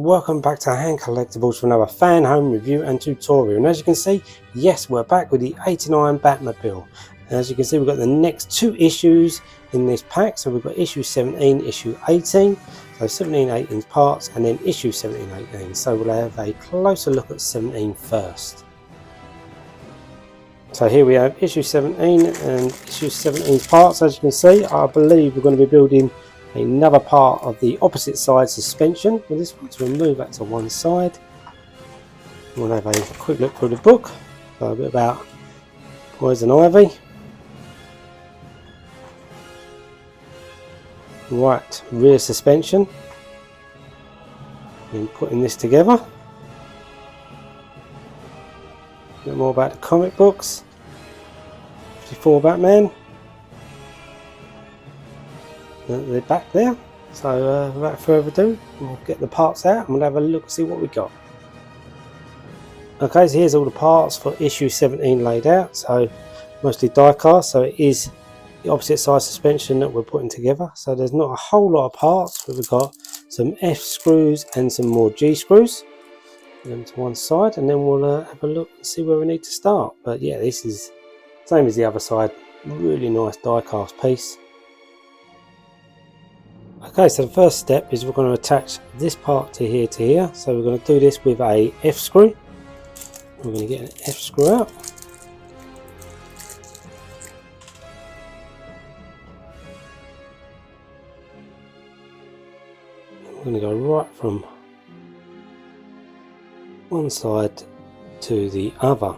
welcome back to Hand Collectibles for another fan home review and tutorial. And as you can see, yes, we're back with the 89 Batmobile. And as you can see, we've got the next two issues in this pack. So we've got issue 17, issue 18. So 17, 18's parts, and then issue 17, 18. So we'll have a closer look at 17 first. So here we have issue 17 and issue 17's parts. As you can see, I believe we're going to be building another part of the opposite side suspension with this one, so we'll move that to one side. We'll have a quick look through the book, so a bit about poison ivy. Right, rear suspension, and putting this together. A bit more about the comic books. 54 Batman. They're back there, so without further ado, we'll get the parts out and we'll have a look and see what we got. Okay, so here's all the parts for issue 17 laid out, so mostly die cast, so it is the opposite side suspension that we're putting together. So there's not a whole lot of parts, but we've got some F screws and some more G screws. Put them to one side and then we'll have a look and see where we need to start. But yeah, this is same as the other side, really nice die cast piece. Okay, so the first step is we're going to attach this part to here. So we're going to do this with a F screw. We're going to get an F screw out. We're going to go right from one side to the other.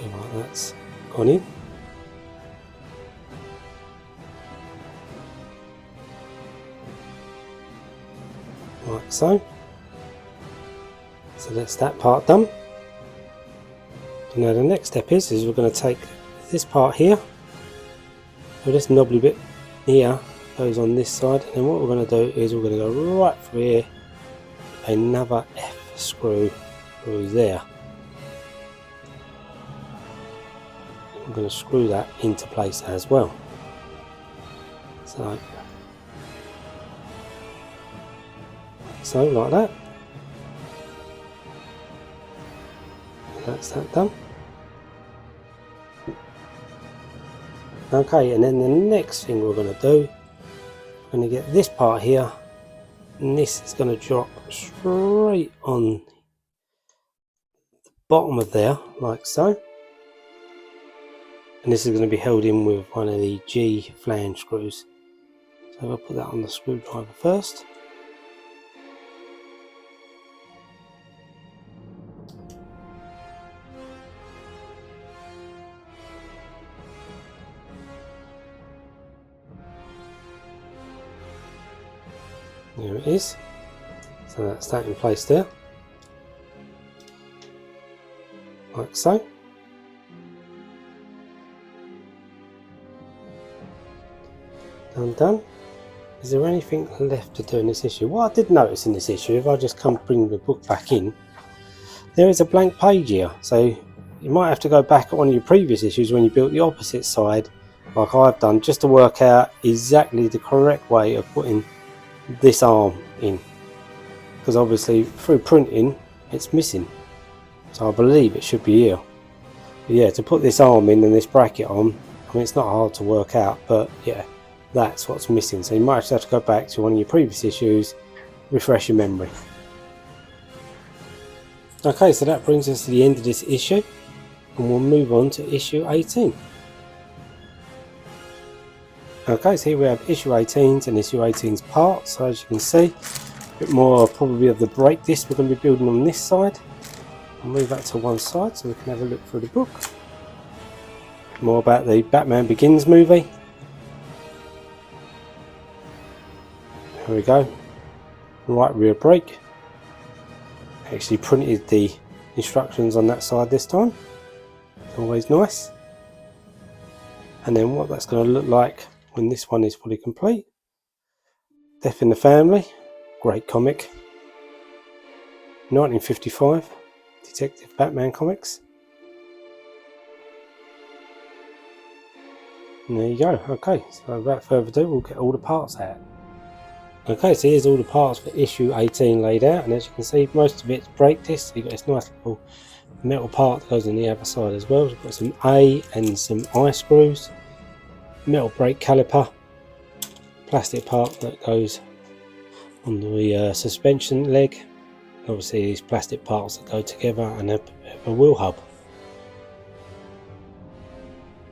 Right, that's gone in. Like so. So that's that part done. Now the next step is we're going to take this part here. So this knobbly bit here goes on this side, and then what we're going to do is we're going to go right through here, another F screw through there. I'm going to screw that into place as well. So like that. That's that done. Okay, and then the next thing we're going to do, we're going to get this part here, and this is going to drop straight on the bottom of there, like so. And this is going to be held in with one of the G flange screws. So I'll put that on the screwdriver first. There it is. So that's that in place there. Like so. Done. Is there anything left to do in this issue? What I did notice in this issue, if I just come bring the book back in, there is a blank page here. So you might have to go back at one of your previous issues when you built the opposite side, like I've done, just to work out exactly the correct way of putting this arm in. Because obviously through printing, it's missing. So I believe it should be here. But yeah, to put this arm in and this bracket on, I mean, it's not hard to work out, but yeah. That's what's missing, so you might just have to go back to one of your previous issues, refresh your memory. Okay, so that brings us to the end of this issue, and we'll move on to issue 18. Okay, so here we have issue 18's and issue 18's parts. So as you can see, a bit more probably of the brake disc we're going to be building on this side. I'll move that to one side so we can have a look through the book. More about the Batman Begins movie. There we go, right rear brake. Actually printed the instructions on that side this time, always nice. And then what that's going to look like when this one is fully complete. Death in the Family, great comic. 1955, Detective Batman comics. And there you go. Okay, so without further ado, we'll get all the parts out. Okay, so here's all the parts for issue 18 laid out, and as you can see, most of it's brake discs. You've got this nice little metal part that goes on the other side as well. We've got some A and some I screws, metal brake caliper, plastic part that goes on the suspension leg, obviously these plastic parts that go together, and a wheel hub.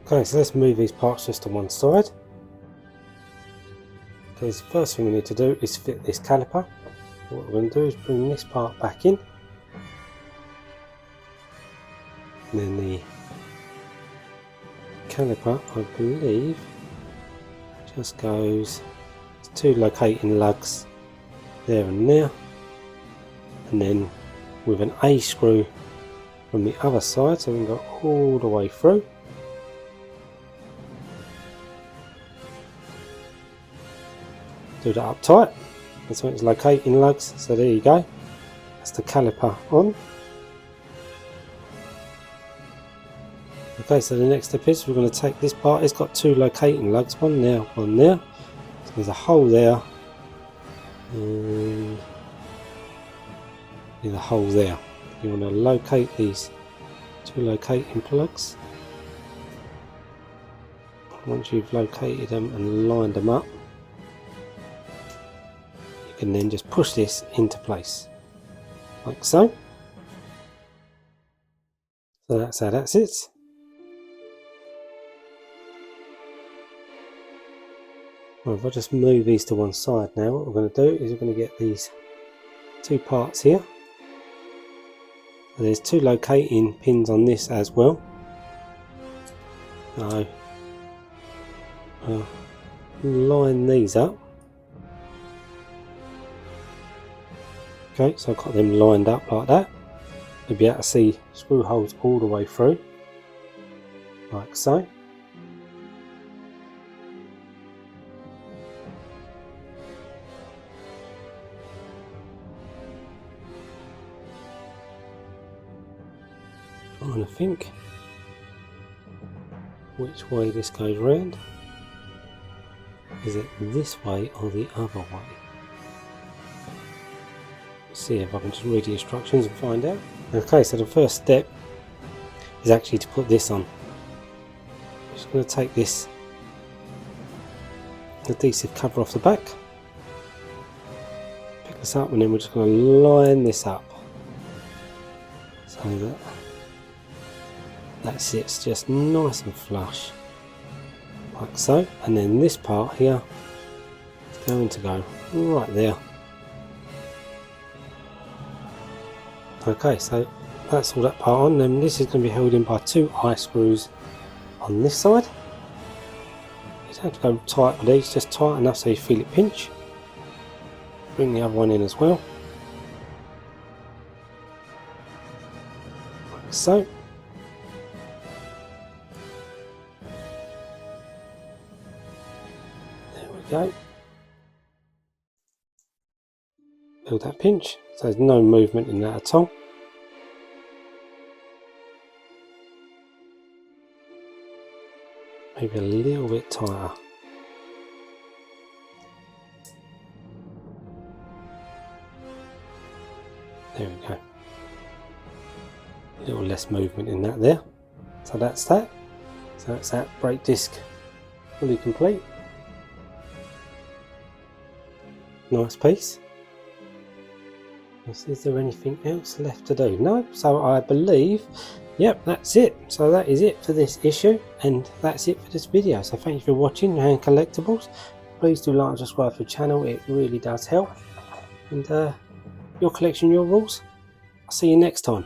Okay, so let's move these parts just to one side. Okay, so the first thing we need to do is fit this caliper. What we're going to do is bring this part back in, and then the caliper, I believe, just goes two locating lugs there and there, and then with an A screw from the other side, so we can go all the way through. Do that up tight. That's when it's locating lugs, so there you go. That's the caliper on. Okay, so the next step is we're going to take this part. It's got two locating lugs, one there, one there. So there's a hole there, and there's a hole there. You want to locate these two locating plugs. Once you've located them and lined them up, you can then just push this into place, like so. So that's how that sits. Well, if I just move these to one side now, what we're going to do is we're going to get these two parts here. So there's two locating pins on this as well. So I'll line these up. Okay, so I've got them lined up like that. You'll be able to see screw holes all the way through, like so. Trying to think which way this goes round. Is it this way or the other way? See if I can just read the instructions and find out. Okay, so the first step is actually to put this on. I'm just going to take this adhesive cover off the back, pick this up, and then we're just going to line this up so that sits just nice and flush, like so. And then this part here is going to go right there. Okay, so that's all that part on. Then this is going to be held in by two eye screws on this side. You don't have to go tight with these, just tight enough so you feel it pinch. Bring the other one in as well, like so. There we go. Feel that pinch, so there's no movement in that at all. Maybe a little bit tighter. There we go. A little less movement in that there. So that's that. So that's that brake disc fully complete. Nice piece. Is there anything else left to do? No, so I believe, yep, that's it. So that is it for this issue, and that's it for this video. So thank you for watching Hand Collectibles. Please do like and subscribe to the channel, it really does help. And your collection, your rules. I'll see you next time.